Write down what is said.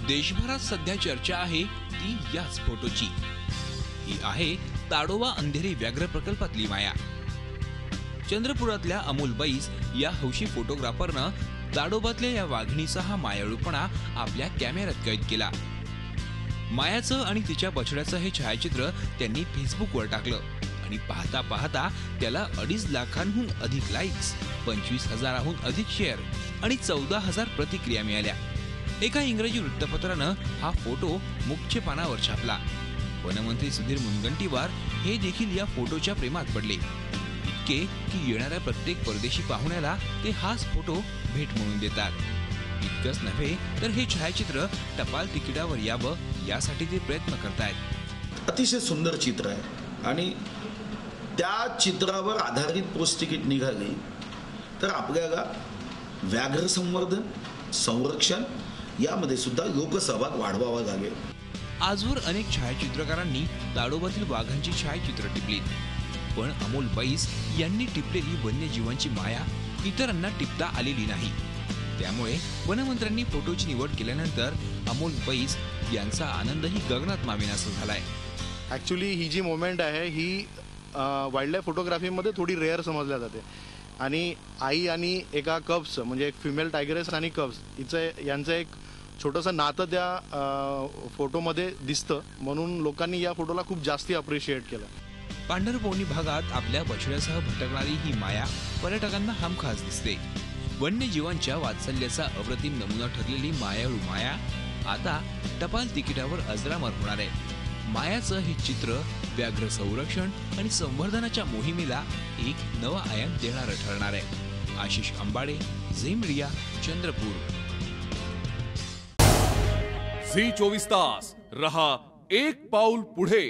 देशभरात सध्या चर्चा आहे ती याच फोटोची। ही आहे ताडोबा अंधेरी व्याघ्र प्रकल्पातली माया। चंद्रपुरातल्या अमोल बैस या हौशी फोटोग्राफरनं ताडोबातल्या या वाघिणीचा हा मायाळूपणा आपल्या कॅमेऱ्यात कैद केला। मायाचं आणि तिच्या बछड्याचं हे छायाचित्र त्यांनी फेसबुकवर टाकलं आणि पाहता पाहता त्याला 2.5 लाखांहून अधिक लाईक्स, 25,000हून अधिक शेअर आणि 14,000 प्रतिक्रिया मिळाल्या। एका इंग्रजी वृत्तपत्रानं हा फोटो मुख्य पानावर छापला। वनमंत्री सुधीर मुनगंटीवार हे देखील या फोटोच्या प्रेमात पडले, इतके की येणाऱ्या प्रत्येक परदेशी पाहुण्याला ते हाच फोटो भेट म्हणून देतात। इतकंच नव्हे तर हे छायाचित्र टपाल तिकिटावर यावं यासाठी ते प्रयत्न करतायत। अतिशय सुंदर चित्र आहे आणि त्या चित्रावर आधारित पोस्ट तिकीट निघाली तर आपल्याला व्याघ्र संवर्धन संरक्षण यामध्ये सुद्धा लोकसहभाग वाढवावा लागेल। आजवर अनेक छायाचित्रकारांनी ताडोबातील वाघांची छायाचित्र टिपलीत, पण अमोल बैस यांनी टिपलेली वन्यजीवांची माया इतरांना टिपता आलेली नाही। त्यामुळे वनमंत्र्यांनी फोटोची निवड केल्यानंतर अमोल बैस यांचा आनंदही गगनात मावेनासा झालाय। ॲक्च्युली ही जी मोमेंट आहे ही वाईल्ड लाईफ फोटोग्राफीमध्ये थोडी रेअर समजल्या जाते आणि आई आणि एका कब्स म्हणजे एक फिमेल टायगरेस आणि कब्स यांचं एक छोटंसं नातं त्या फोटोमध्ये दिसतं, म्हणून लोकांनी या फोटोला खूप जास्ती अप्रिशिएट केलं। पांढरपौनी भागात आपल्या बछड्यासह भटकणारी ही माया पर्यटकांना हमखास दिसते। वन्यजीवांच्या वात्सल्याचा अप्रतिम नमुना ठरलेली मायाळू माया आता टपाल तिकिटावर अजरामर होणार आहे। मायाचं हे चित्र व्याघ्र संरक्षण आणि संवर्धनाच्या मोहिमेला एक नवा आयाम देणारं ठरणार आहे। आशिष अंबाडे, झी मीडिया, चंद्रपूर। झी 24 तास रहा एक पाऊल पुढे।